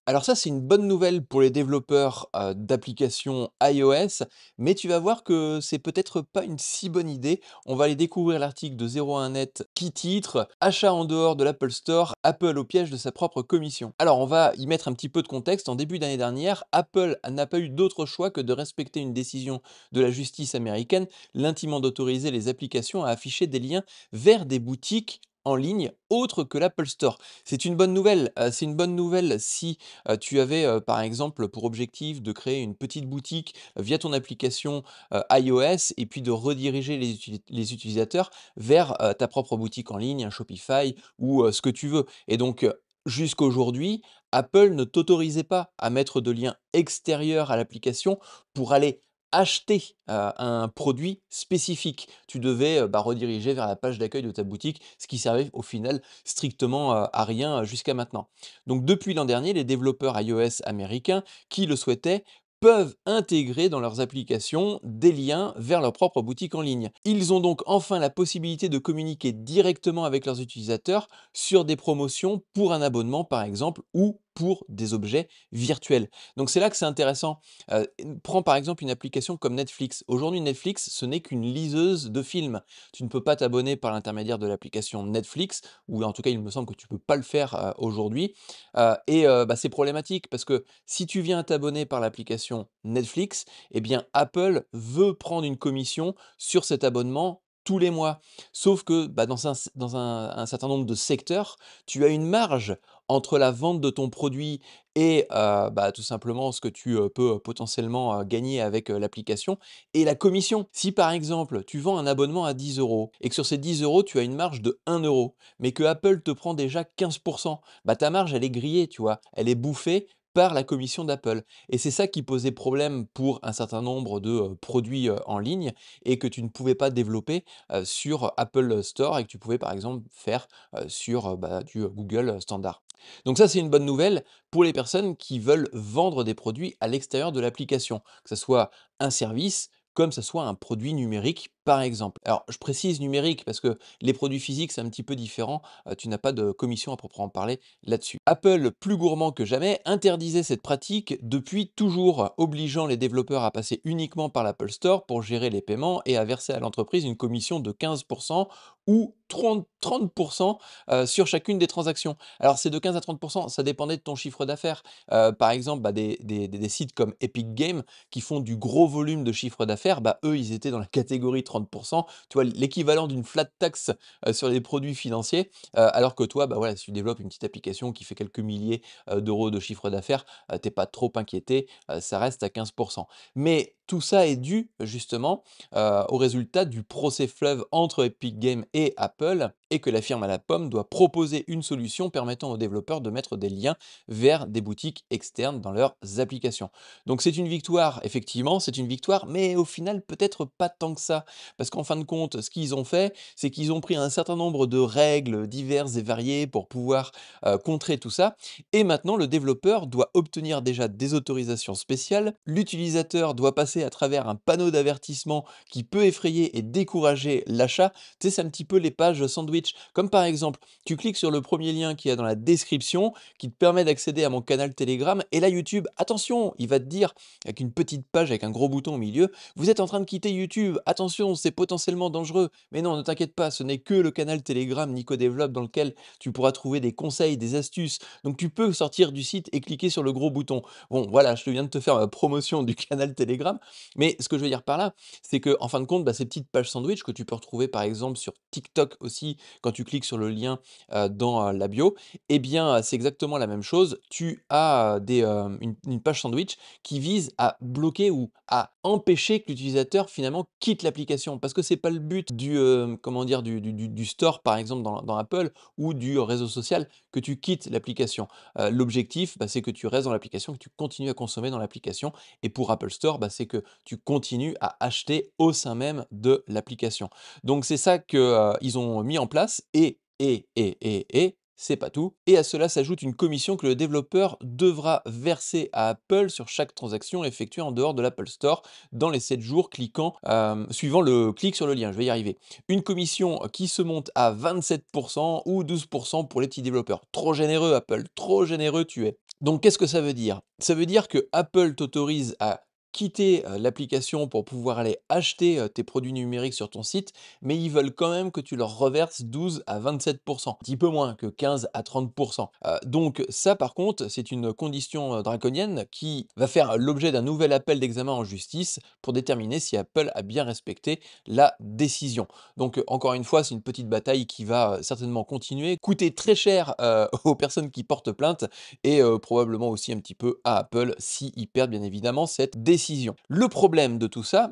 Alors ça, c'est une bonne nouvelle pour les développeurs, d'applications iOS, mais tu vas voir que c'est peut-être pas une si bonne idée. On va aller découvrir l'article de 01net qui titre: «Achat en dehors de l'Apple Store, Apple au piège de sa propre commission». Alors on va y mettre un petit peu de contexte. En début d'année dernière, Apple n'a pas eu d'autre choix que de respecter une décision de la justice américaine, l'intimant d'autoriser les applications à afficher des liens vers des boutiques en ligne autres que l'Apple Store. C'est une bonne nouvelle si tu avais, par exemple, pour objectif de créer une petite boutique via ton application, iOS et puis de rediriger les utilisateurs vers, ta propre boutique en ligne, un Shopify ou, ce que tu veux et donc, jusqu'à aujourd'hui, Apple ne t'autorisait pas à mettre de liens extérieurs à l'application pour aller acheter, un produit spécifique. Tu devais, rediriger vers la page d'accueil de ta boutique, ce qui servait au final strictement, à rien, jusqu'à maintenant. Donc depuis l'an dernier, les développeurs iOS américains qui le souhaitaient peuvent intégrer dans leurs applications des liens vers leur propre boutique en ligne. Ils ont donc enfin la possibilité de communiquer directement avec leurs utilisateurs sur des promotions pour un abonnement par exemple ou pour des objets virtuels. Donc c'est là que c'est intéressant. Prends par exemple une application comme Netflix. Aujourd'hui Netflix, ce n'est qu'une liseuse de films. Tu ne peux pas t'abonner par l'intermédiaire de l'application Netflix, ou en tout cas il me semble que tu ne peux pas le faire aujourd'hui. C'est problématique parce que si tu viens t'abonner par l'application Netflix, eh bien Apple veut prendre une commission sur cet abonnement tous les mois. Sauf que, dans un certain nombre de secteurs, tu as une marge entre la vente de ton produit et tout simplement ce que tu, peux, potentiellement, gagner avec, l'application et la commission. Si par exemple, tu vends un abonnement à 10 € et que sur ces 10 € tu as une marge de 1 €, mais que Apple te prend déjà 15, ta marge, elle est grillée, tu vois? Elle est bouffée par la commission d'Apple et c'est ça qui posait problème pour un certain nombre de, produits, en ligne et que tu ne pouvais pas développer, sur Apple Store et que tu pouvais, par exemple, faire, sur, du, Google, standard. Donc ça, c'est une bonne nouvelle pour les personnes qui veulent vendre des produits à l'extérieur de l'application, que ça soit un service comme ça soit un produit numérique, par exemple. Alors, je précise numérique parce que les produits physiques, c'est un petit peu différent, tu n'as pas de commission à proprement parler là-dessus. Apple, plus gourmand que jamais, interdisait cette pratique depuis toujours, obligeant les développeurs à passer uniquement par l'Apple Store pour gérer les paiements et à verser à l'entreprise une commission de 15% ou 30 sur chacune des transactions. Alors c'est de 15 à 30, ça dépendait de ton chiffre d'affaires. Par exemple, des sites comme Epic Games qui font du gros volume de chiffre d'affaires, eux, ils étaient dans la catégorie 30. Tu vois, l'équivalent d'une flat tax, sur les produits financiers, alors que toi, voilà, si tu développes une petite application qui fait quelques milliers, d'euros de chiffre d'affaires, tu pas trop inquiété, ça reste à 15. Mais tout ça est dû justement, au résultat du procès fleuve entre Epic Games et Apple et que la firme à la pomme doit proposer une solution permettant aux développeurs de mettre des liens vers des boutiques externes dans leurs applications. Donc c'est une victoire, effectivement, c'est une victoire, mais au final peut-être pas tant que ça. Parce qu'en fin de compte, ce qu'ils ont fait, c'est qu'ils ont pris un certain nombre de règles diverses et variées pour pouvoir contrer tout ça. Et maintenant, le développeur doit obtenir déjà des autorisations spéciales. L'utilisateur doit passer à travers un panneau d'avertissement qui peut effrayer et décourager l'achat. Tu sais, c'est un petit peu les pages sandwich. Comme par exemple, tu cliques sur le premier lien qui est dans la description, qui te permet d'accéder à mon canal Telegram. Et là, YouTube, attention, il va te dire, avec une petite page avec un gros bouton au milieu, vous êtes en train de quitter YouTube, attention, c'est potentiellement dangereux. Mais non, ne t'inquiète pas, ce n'est que le canal Telegram Nico Développe dans lequel tu pourras trouver des conseils, des astuces. Donc tu peux sortir du site et cliquer sur le gros bouton. Bon, voilà, je viens de te faire la promotion du canal Telegram. Mais ce que je veux dire par là, c'est que en fin de compte, ces petites pages sandwich que tu peux retrouver par exemple sur TikTok aussi, quand tu cliques sur le lien dans la bio, eh bien, c'est exactement la même chose. Tu as une page sandwich qui vise à bloquer ou à empêcher que l'utilisateur finalement quitte l'application. Parce que c'est pas le but du, comment dire, du store par exemple dans Apple ou du réseau social que tu quittes l'application. L'objectif, c'est que tu restes dans l'application, que tu continues à consommer dans l'application. Et pour Apple Store, c'est que tu continues à acheter au sein même de l'application. Donc c'est ça que, ils ont mis en place et c'est pas tout. Et à cela s'ajoute une commission que le développeur devra verser à Apple sur chaque transaction effectuée en dehors de l'Apple Store dans les 7 jours cliquant, suivant le clic sur le lien, je vais y arriver. Une commission qui se monte à 27 ou 12 pour les petits développeurs. Trop généreux Apple, trop généreux tu es. Donc qu'est-ce que ça veut dire? Ça veut dire que Apple t'autorise à quitter, l'application pour pouvoir aller acheter, tes produits numériques sur ton site, mais ils veulent quand même que tu leur reverses 12 à 27, un petit peu moins que 15 à 30. Donc ça par contre, c'est une condition, draconienne qui va faire l'objet d'un nouvel appel d'examen en justice pour déterminer si Apple a bien respecté la décision. Donc, encore une fois, c'est une petite bataille qui va, certainement continuer, coûter très cher, aux personnes qui portent plainte et probablement aussi un petit peu à Apple s'ils perdent bien évidemment cette décision. Le problème de tout ça,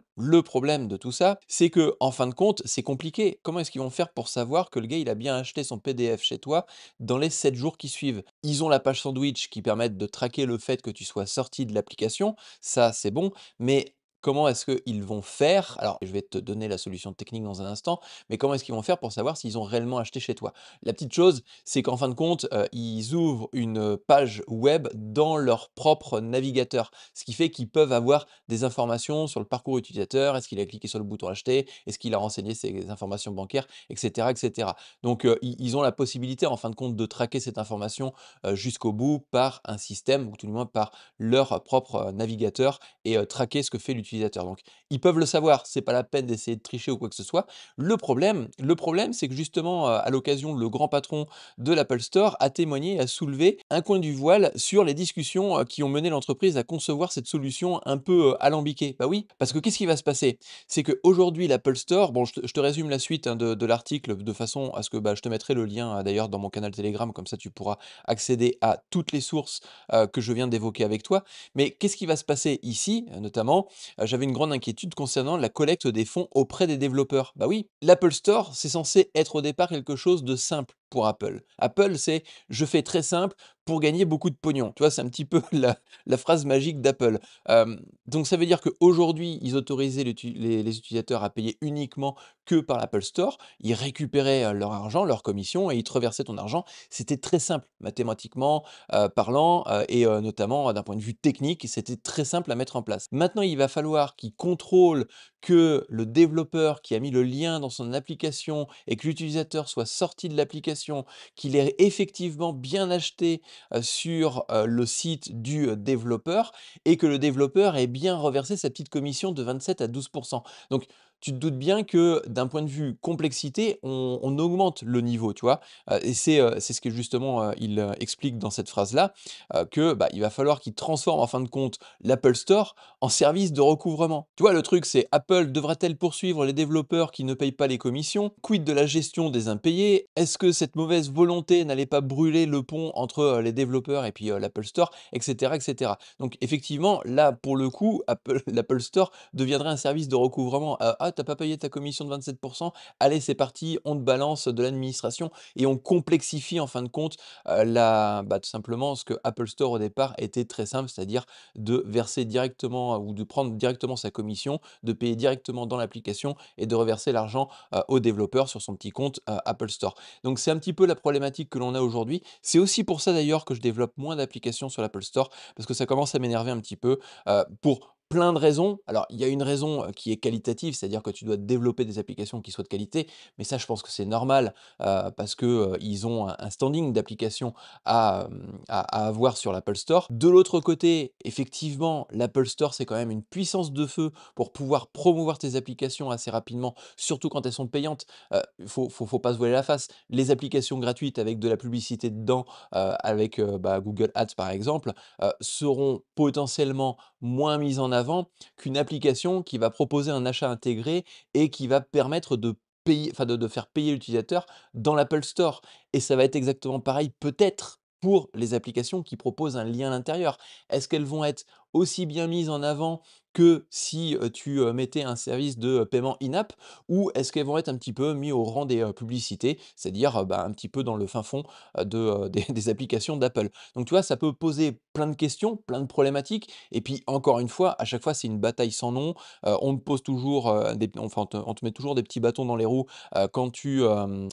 c'est que en fin de compte, c'est compliqué. Comment est-ce qu'ils vont faire pour savoir que le gars, il a bien acheté son PDF chez toi dans les 7 jours qui suivent? Ils ont la page sandwich qui permettent de traquer le fait que tu sois sorti de l'application, ça c'est bon, mais comment est-ce qu'ils vont faire? Alors, je vais te donner la solution technique dans un instant, mais comment est-ce qu'ils vont faire pour savoir s'ils ont réellement acheté chez toi? La petite chose, c'est qu'en fin de compte, ils ouvrent une page web dans leur propre navigateur. Ce qui fait qu'ils peuvent avoir des informations sur le parcours utilisateur. Est-ce qu'il a cliqué sur le bouton acheter? Est-ce qu'il a renseigné ses informations bancaires? Et cetera, et cetera. Donc, ils ont la possibilité, en fin de compte, de traquer cette information, jusqu'au bout par un système ou tout du moins par leur propre, navigateur et traquer ce que fait l'utilisateur. Donc, ils peuvent le savoir, c'est pas la peine d'essayer de tricher ou quoi que ce soit. Le problème, c'est que justement, à l'occasion, le grand patron de l'Apple Store a témoigné et a soulevé un coin du voile sur les discussions, qui ont mené l'entreprise à concevoir cette solution un peu, alambiquée. Bah oui, parce que qu'est-ce qui va se passer? C'est qu'aujourd'hui l'Apple Store, bon je te résume la suite, hein, de l'article de façon à ce que, bah, je te mettrai le lien, d'ailleurs dans mon canal Telegram, comme ça tu pourras accéder à toutes les sources, que je viens d'évoquer avec toi. Mais qu'est-ce qui va se passer ici, notamment? J'avais une grande inquiétude concernant la collecte des fonds auprès des développeurs. Bah oui, l'Apple Store, c'est censé être au départ quelque chose de simple pour Apple. Apple, c'est: «Je fais très simple pour gagner beaucoup de pognon». Tu vois? C'est un petit peu la phrase magique d'Apple. Donc ça veut dire qu'aujourd'hui, ils autorisaient les utilisateurs à payer uniquement que par l'Apple Store. Ils récupéraient, leur argent, leur commission et ils te reversaient ton argent. C'était très simple mathématiquement, parlant, et notamment d'un point de vue technique, c'était très simple à mettre en place. Maintenant, il va falloir qu'ils contrôlent que le développeur qui a mis le lien dans son application et que l'utilisateur soit sorti de l'application, qu'il ait effectivement bien acheté, sur, le site du, développeur et que le développeur ait bien reversé sa petite commission de 27 à 12. Donc tu te doutes bien que d'un point de vue complexité, on augmente le niveau, tu vois? Et c'est ce que justement, il, explique dans cette phrase-là, que, bah, il va falloir qu'il transforme en fin de compte l'Apple Store en service de recouvrement. Tu vois, le truc, c'est: Apple devra-t-elle poursuivre les développeurs qui ne payent pas les commissions? Quid de la gestion des impayés? Est-ce que cette mauvaise volonté n'allait pas brûler le pont entre, les développeurs et puis, l'Apple Store? Et cetera, et cetera. Donc effectivement, là, pour le coup, Apple l'Apple Store deviendrait un service de recouvrement. «Ah, tu pas payé ta commission de 27. Allez, c'est parti, on te balance de l'administration» et on complexifie en fin de compte, tout simplement ce que Apple Store au départ était très simple, c'est-à-dire de verser directement ou de prendre directement sa commission, de payer directement dans l'application et de reverser l'argent, au développeur sur son petit compte, Apple Store. Donc c'est un petit peu la problématique que l'on a aujourd'hui. C'est aussi pour ça d'ailleurs que je développe moins d'applications sur l'Apple Store, parce que ça commence à m'énerver un petit peu, pour plein de raisons. Alors il y a une raison, qui est qualitative, c'est-à-dire que tu dois développer des applications qui soient de qualité, mais ça je pense que c'est normal, parce que, ils ont un standing d'applications à avoir sur l'Apple Store. De l'autre côté, effectivement, l'Apple Store, c'est quand même une puissance de feu pour pouvoir promouvoir tes applications assez rapidement, surtout quand elles sont payantes. Faut pas se voiler la face. Les applications gratuites avec de la publicité dedans, avec, Google Ads par exemple, seront potentiellement moins mises en avant qu'une application qui va proposer un achat intégré et qui va permettre de payer enfin de faire payer l'utilisateur dans l'Apple Store. Et ça va être exactement pareil peut-être pour les applications qui proposent un lien à l'intérieur. Est-ce qu'elles vont être aussi bien mises en avant que si, tu, mettais un service de, paiement in-app? Ou est-ce qu'elles vont être un petit peu mis au rang des, publicités? C'est-à-dire, un petit peu dans le fin fond, des applications d'Apple. Donc tu vois, ça peut poser plein de questions, plein de problématiques et puis encore une fois, à chaque fois, c'est une bataille sans nom. On te pose toujours, on te met toujours des petits bâtons dans les roues, quand tu,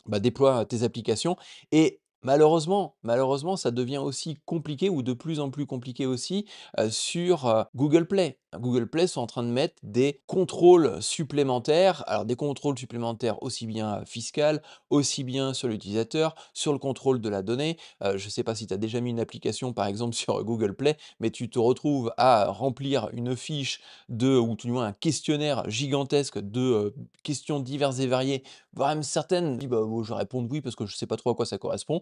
déploies tes applications et malheureusement, ça devient aussi compliqué ou de plus en plus compliqué aussi, sur, Google Play. Google Play sont en train de mettre des contrôles supplémentaires. Alors des contrôles supplémentaires aussi bien fiscal, aussi bien sur l'utilisateur, sur le contrôle de la donnée. Je ne sais pas si tu as déjà mis une application par exemple sur Google Play, mais tu te retrouves à remplir une fiche ou tout du moins un questionnaire gigantesque de questions diverses et variées, voire même certaines, dis, bah, je réponds oui parce que je ne sais pas trop à quoi ça correspond.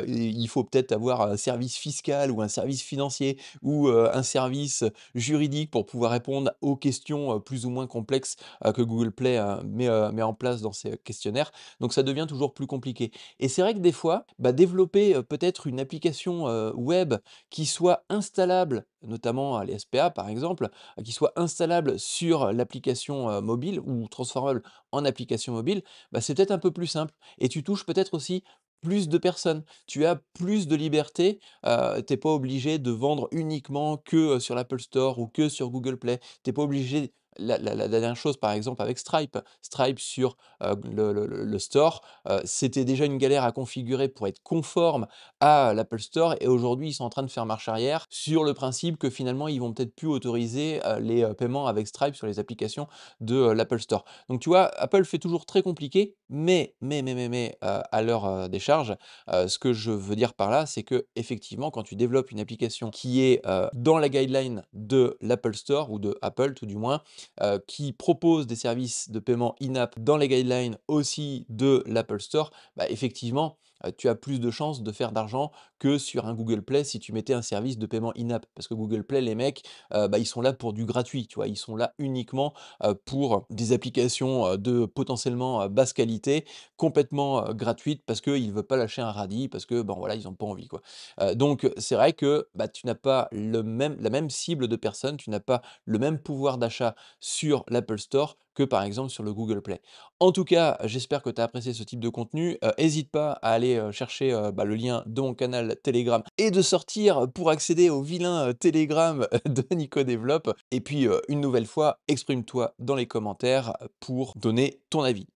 Il faut peut-être avoir un service fiscal ou un service financier ou un service juridique pour pouvoir répondre aux questions, plus ou moins complexes, que Google Play, met en place dans ses questionnaires. Donc ça devient toujours plus compliqué et c'est vrai que des fois, bah, développer, peut-être une application, web qui soit installable, notamment à les SPA par exemple, qui soit installable sur l'application, mobile ou transformable en application mobile, bah, c'est peut-être un peu plus simple et tu touches peut-être aussi plus de personnes. Tu as plus de liberté. Tu pas obligé de vendre uniquement que, sur l'Apple Store ou que sur Google Play. T'es pas obligé la dernière chose, par exemple, avec Stripe. Stripe sur, le store, c'était déjà une galère à configurer pour être conforme à l'Apple Store et aujourd'hui, ils sont en train de faire marche arrière sur le principe que finalement, ils vont peut-être plus autoriser, les, paiements avec Stripe sur les applications de, l'Apple Store. Donc tu vois, Apple fait toujours très compliqué, à leur, décharge. Ce que je veux dire par là, c'est que effectivement, quand tu développes une application qui est, dans la guideline de l'Apple Store ou de Apple tout du moins, qui propose des services de paiement in-app dans les guidelines aussi de l'Apple Store, bah, effectivement, tu as plus de chances de faire d'argent que sur un Google Play si tu mettais un service de paiement in-app. Parce que Google Play, les mecs, bah, ils sont là pour du gratuit, tu vois? Ils sont là uniquement, pour des applications, de potentiellement, basse qualité, complètement, gratuites parce qu'ils ne veulent pas lâcher un radis, parce que, bon, voilà, ils ont pas envie, quoi. Donc c'est vrai que, bah, tu n'as pas la même cible de personnes, tu n'as pas le même pouvoir d'achat sur l'Apple Store que, par exemple, sur le Google Play. En tout cas, j'espère que tu as apprécié ce type de contenu. Hésite pas à aller, chercher, bah, le lien de mon canal Telegram et de sortir pour accéder au vilain, Telegram de Nico Développe et puis, une nouvelle fois, exprime-toi dans les commentaires, pour donner ton avis.